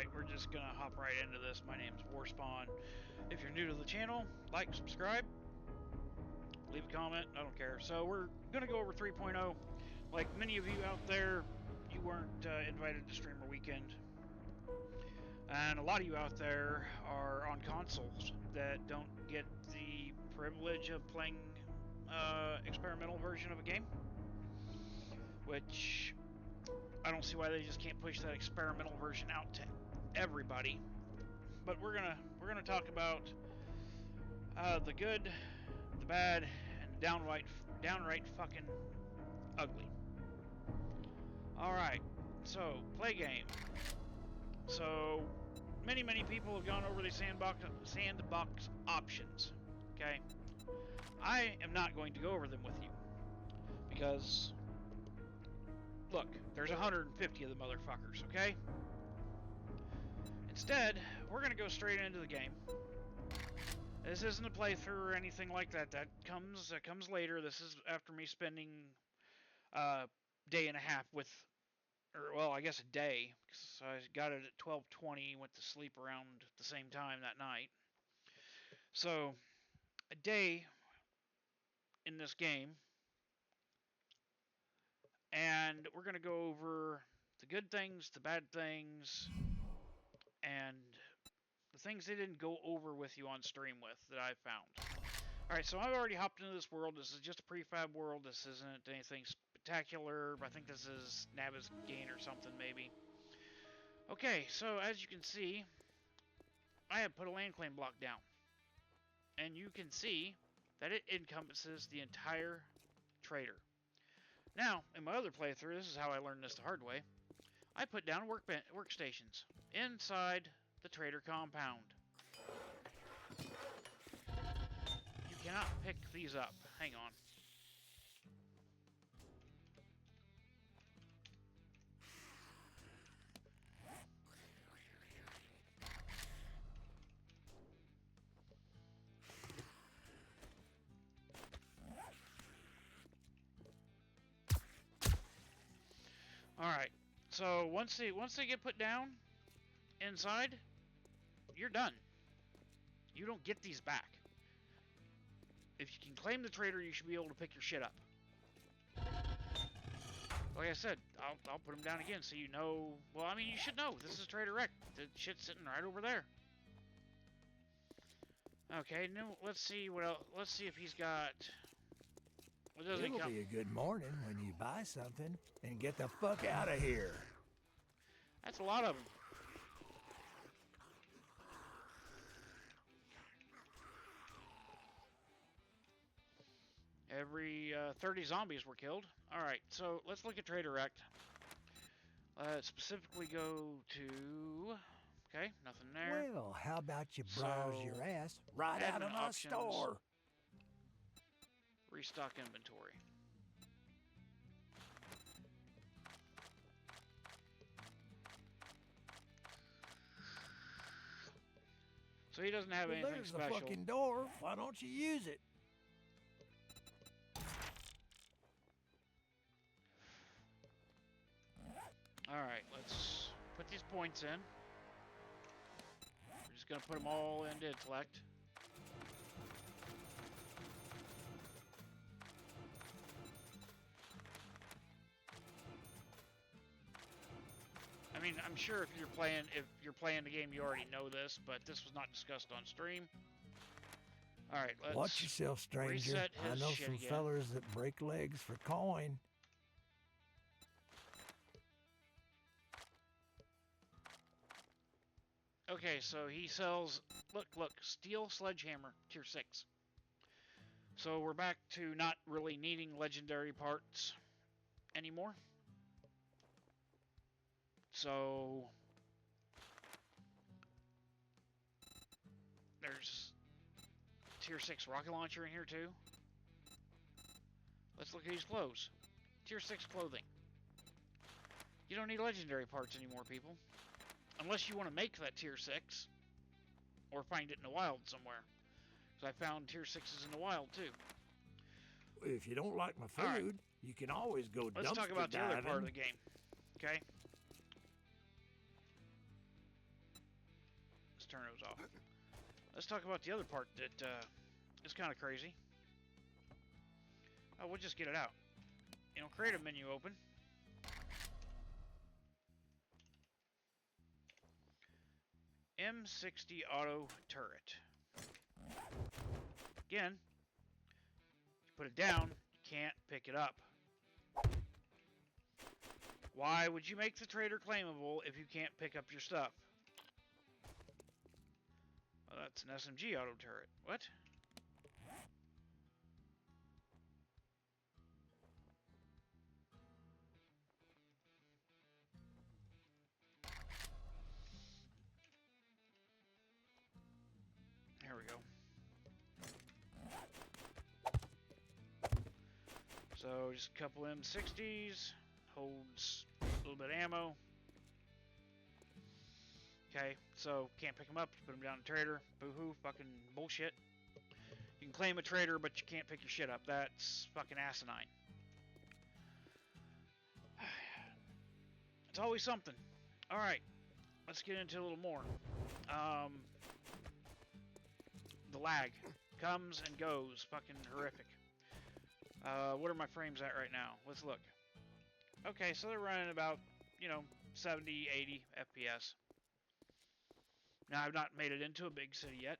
Alright, we're just gonna hop right into this. My name's Warspawn. If you're new to the channel, like, subscribe, leave a comment, I don't care. So we're gonna go over 3.0. Like many of you out there, you weren't invited to Streamer Weekend. And a lot of you out there are on consoles that don't get the privilege of playing experimental version of a game. Which I don't see why they just can't push that experimental version out to everybody. But we're gonna talk about the good, the bad, and downright fucking ugly. All right, so play game. So many people have gone over the sandbox options. Okay, I am not going to go over them with you because look, there's 150 of the motherfuckers, okay? Instead, we're going to go straight into the game. This isn't a playthrough or anything like that. That comes later. This is after me spending a day and a half with, or well, I guess a day, because I got it at 12:20, went to sleep around the same time that night. So, a day in this game. And we're going to go over the good things, the bad things, and the things they didn't go over with you on stream with that I found. Alright, so I've already hopped into this world. This is just a prefab world. This isn't anything spectacular. I think this is Navezgane or something, maybe. Okay, so as you can see, I have put a land claim block down. And you can see that it encompasses the entire trader. Now, in my other playthrough, this is how I learned this the hard way, I put down workstations inside the trader compound. You cannot pick these up. Hang on. Alright, so once they get put down inside, you're done. You don't get these back. If you can claim the trader, you should be able to pick your shit up. Like I said, I'll put them down again so you know. Well, I mean, you should know. This is Trader Wreck. The shit's sitting right over there. Okay, now let's see what else. Let's see if he's got. It'll be a good morning when you buy something and get the fuck out of here. That's a lot of them. Every 30 zombies were killed. Alright, so let's look at Trader Wreck. Specifically go to... Okay, nothing there. Well, how about you browse your ass right out of my store? Restock inventory. So he doesn't have anything there's special. There's the fucking door. Why don't you use it? Alright, let's put these points in. We're just going to put them all into intellect. I mean, I'm sure if you're playing the game, you already know this, but this was not discussed on stream. All right, let's watch yourself, stranger. I know some fellers that break legs for coin. Okay, so he sells. Look, steel sledgehammer, tier 6. So we're back to not really needing legendary parts anymore. So there's tier 6 rocket launcher in here too. Let's look at these clothes. Tier 6 clothing. You don't need legendary parts anymore, people. Unless you want to make that tier 6 or find it in the wild somewhere. Because I found tier 6s in the wild too. If you don't like my food, you can always go dumpster diving. Let's talk about the other part of the game. Okay? turn those off. Let's talk about the other part that is kind of crazy. Oh, we'll just get it out. You know, creative menu open. M60 auto turret. Again, you put it down, you can't pick it up. Why would you make the trader claimable if you can't pick up your stuff? Well, that's an SMG auto turret. What? There we go. So just a couple M60s, holds a little bit of ammo. Okay, so can't pick them up, put them down in trader. Boo-hoo, fucking bullshit. You can claim a trader, but you can't pick your shit up. That's fucking asinine. It's always something. Alright, let's get into a little more. The lag comes and goes. Fucking horrific. What are my frames at right now? Let's look. Okay, so they're running about, 70, 80 FPS. Now, I've not made it into a big city yet,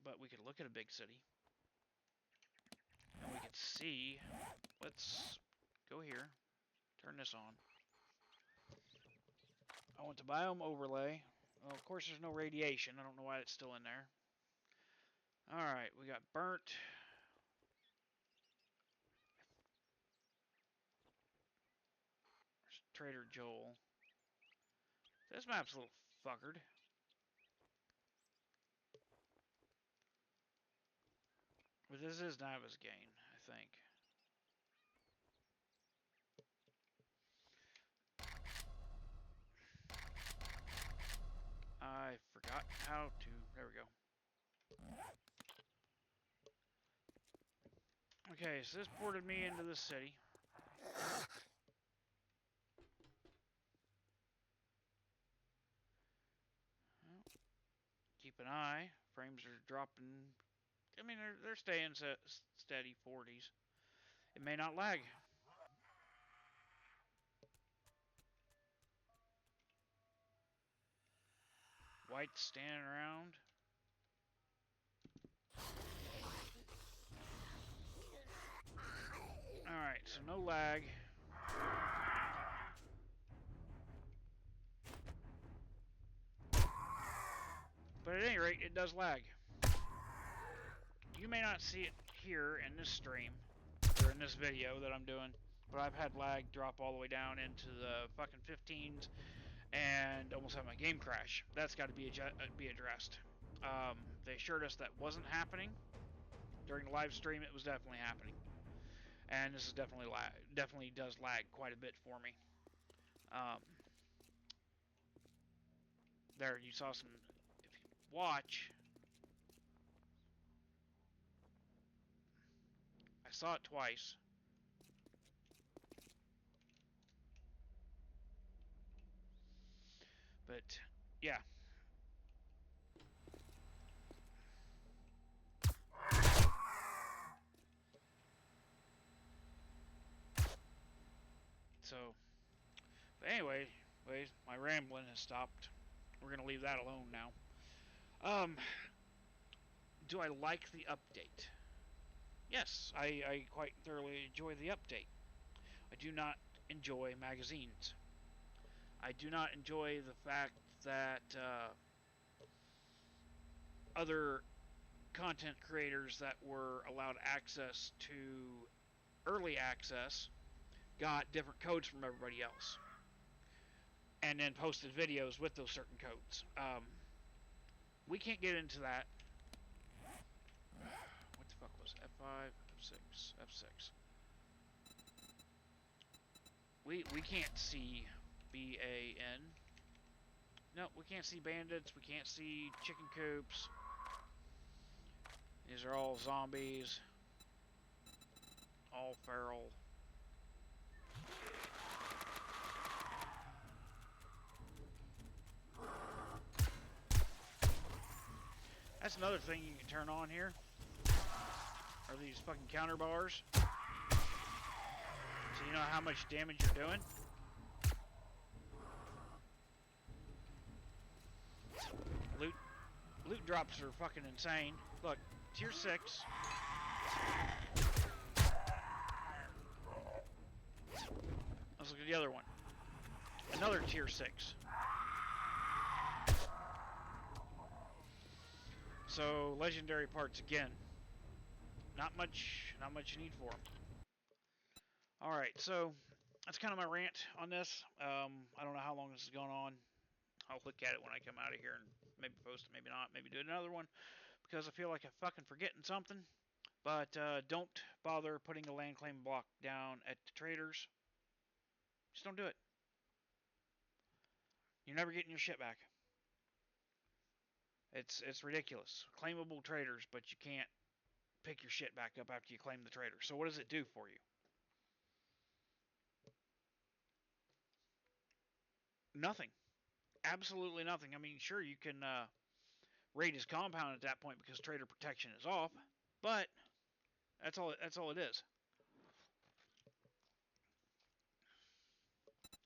but we could look at a big city. And we could see. Let's go here. Turn this on. I want the biome overlay. Well, of course, there's no radiation. I don't know why it's still in there. Alright, we got burnt. There's Trader Joel. This map's a little fuckered. But this is Navezgane, I think. I forgot how to... There we go. Okay, so this ported me into the city. Well, keep an eye. Frames are dropping. I mean, they're staying steady 40s. It may not lag. White's standing around. Alright, so no lag. But at any rate, it does lag. You may not see it here in this stream, or in this video that I'm doing, but I've had lag drop all the way down into the fucking 15s and almost had my game crash. That's got to be addressed. They assured us that wasn't happening. During the live stream, it was definitely happening. And this is definitely does lag quite a bit for me. There, you saw some... If you watch... I saw it twice. But, yeah. So, but anyway, my rambling has stopped. We're going to leave that alone now. Do I like the update? Yes, I quite thoroughly enjoy the update. I do not enjoy magazines. I do not enjoy the fact that other content creators that were allowed access to early access got different codes from everybody else and then posted videos with those certain codes. We can't get into that. What the fuck was F5, F6, F6? We can't see BAN. No, we can't see bandits. We can't see chicken coops. These are all zombies. All feral. That's another thing you can turn on here. Are these fucking counter bars. So you know how much damage you're doing. Loot drops are fucking insane. Look, tier 6. Let's look at the other one. Another tier 6. So legendary parts again. Not much you need for them. All right, so that's kind of my rant on this. I don't know how long this is going on. I'll look at it when I come out of here and maybe post it, maybe not, maybe do another one because I feel like I'm fucking forgetting something. But don't bother putting a land claim block down at the traders. Just don't do it. You're never getting your shit back. It's ridiculous. Claimable traders, but you can't pick your shit back up after you claim the trader. So what does it do for you? Nothing. Absolutely nothing. I mean, sure, you can raid his compound at that point because trader protection is off, but that's all it is.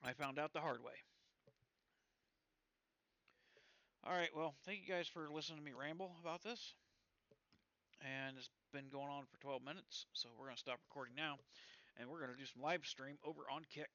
I found out the hard way. Alright, well, thank you guys for listening to me ramble about this. And it's been going on for 12 minutes, so we're going to stop recording now. And we're going to do some live stream over on Kick.